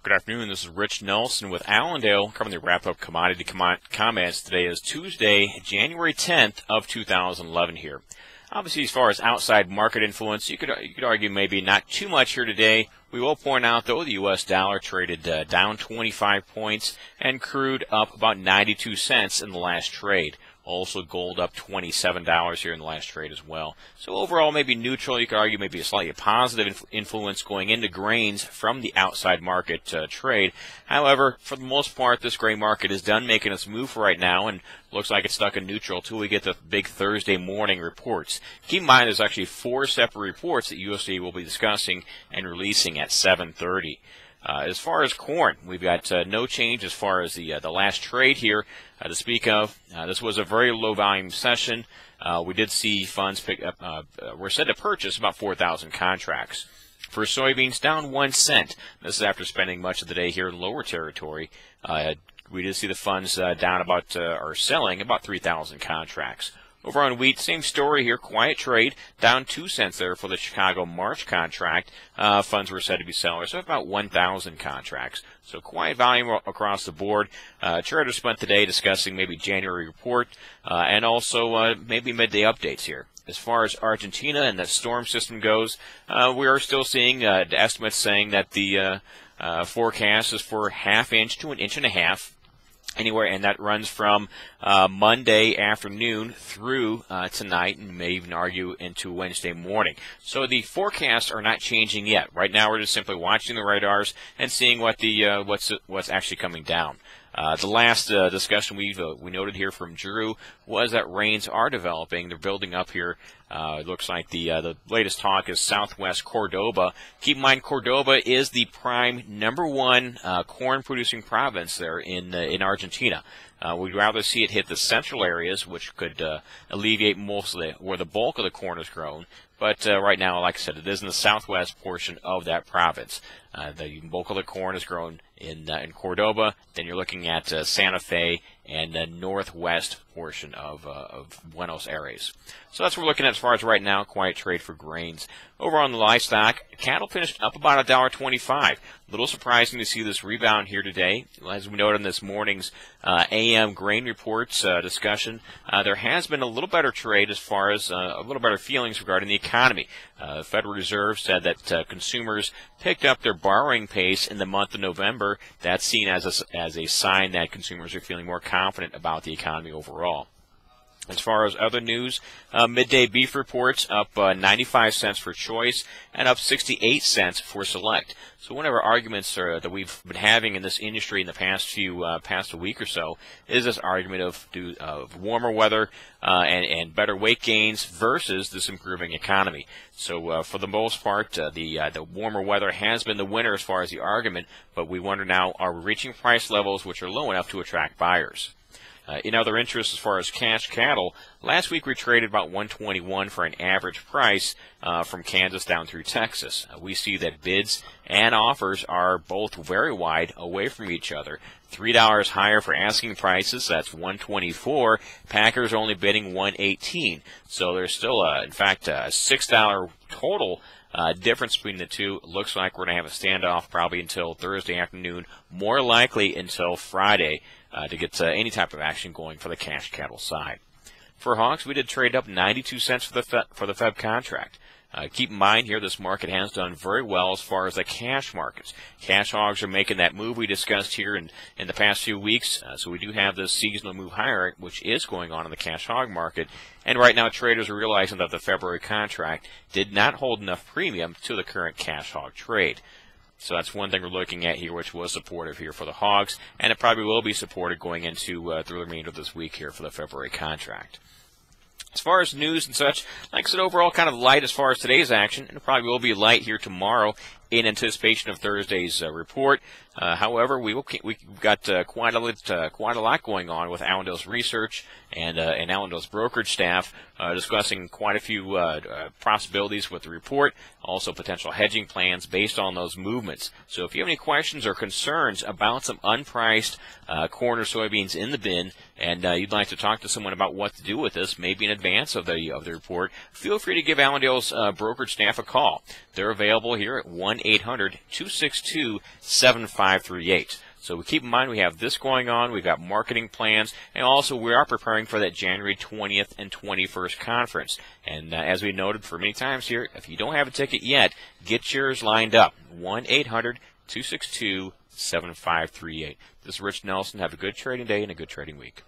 Good afternoon. This is Rich Nelson with Allendale, covering the wrap-up commodity comments. Today is Tuesday, January 10th of 2011 here. Obviously, as far as outside market influence, you could argue maybe not too much here today. We will point out, though, the U.S. dollar traded down 25 points and crude up about 92 cents in the last trade. Also, gold up $27 here in the last trade as well. So overall, maybe neutral. You could argue maybe a slightly positive influence going into grains from the outside market trade. However, for the most part, this grain market is done making its move for right now, and looks like it's stuck in neutral until we get the big Thursday morning reports. Keep in mind, there's actually 4 separate reports that USDA will be discussing and releasing at 7:30. As far as corn, we've got no change as far as the last trade here to speak of. This was a very low volume session. We did see funds pick up. We're said to purchase about 4,000 contracts. For soybeans, down 1 cent. This is after spending much of the day here in lower territory. We did see the funds down about or selling about 3,000 contracts. Over on wheat, same story here. Quiet trade, down 2 cents there for the Chicago March contract. Funds were said to be sellers, so about 1,000 contracts. So quiet volume across the board. Traders spent the day discussing maybe January report and also maybe midday updates here. As far as Argentina and the storm system goes, we are still seeing estimates saying that the forecast is for ½ inch to 1.5 inches. Anywhere, and that runs from Monday afternoon through tonight, and may even argue into Wednesday morning. So the forecasts are not changing yet. Right now, we're just simply watching the radars and seeing what the what's actually coming down. The last discussion we noted here from Drew was that rains are developing. They're building up here. It looks like the latest talk is southwest Cordoba. Keep in mind, Cordoba is the prime #1 corn-producing province there in Argentina. We'd rather see it hit the central areas, which could alleviate most of where the bulk of the corn is grown. But right now, like I said, it is in the southwest portion of that province. The bulk of the corn is grown in Cordoba. Then you're looking at Santa Fe and the northwest portion of Buenos Aires. So that's what we're looking at as far as right now. Quiet trade for grains. Over on the livestock, cattle finished up about $1.25. A little surprising to see this rebound here today. As we noted in this morning's AM grain reports discussion, there has been a little better trade as far as a little better feelings regarding the economy. The Federal Reserve said that consumers picked up their borrowing pace in the month of November. That's seen as a sign that consumers are feeling more confident about the economy overall. As far as other news, midday beef reports up 95 cents for choice and up 68 cents for select. So one of our arguments that we've been having in this industry in the past week or so is this argument of warmer weather and better weight gains versus this improving economy. So for the most part, the warmer weather has been the winner as far as the argument, but we wonder now, are we reaching price levels which are low enough to attract buyers? In other interests, as far as cash cattle, last week we traded about $121 for an average price from Kansas down through Texas. We see that bids and offers are both very wide away from each other. $3 higher for asking prices, that's $124. Packers only bidding $118. So there's still, in fact, a $6 total difference between the two. Looks like we're going to have a standoff probably until Thursday afternoon, more likely until Friday, to get any type of action going for the cash cattle side. For hogs, we did trade up 92 cents for the Feb contract. Keep in mind here, this market has done very well as far as the cash markets. Cash hogs are making that move we discussed here in the past few weeks. So we do have this seasonal move higher, which is going on in the cash hog market. And right now, traders are realizing that the February contract did not hold enough premium to the current cash hog trade. So that's one thing we're looking at here, which was supportive here for the hogs, and it probably will be supported going into through the remainder of this week here for the February contract. As far as news and such, like I said, overall kind of light as far as today's action, and it probably will be light here tomorrow in anticipation of Thursday's report. However, we've got quite a lot going on with Allendale's research and Allendale's brokerage staff discussing quite a few possibilities with the report, also potential hedging plans based on those movements. So if you have any questions or concerns about some unpriced corn or soybeans in the bin, and you'd like to talk to someone about what to do with this, maybe in advance of the report, feel free to give Allendale's brokerage staff a call. They're available here at 1-800-262-7538. So we keep in mind we have this going on. We've got marketing plans, and also we are preparing for that January 20th and 21st conference. And as we noted for many times here, if you don't have a ticket yet, get yours lined up. 1-800-262-7538. This is Rich Nelson. Have a good trading day and a good trading week.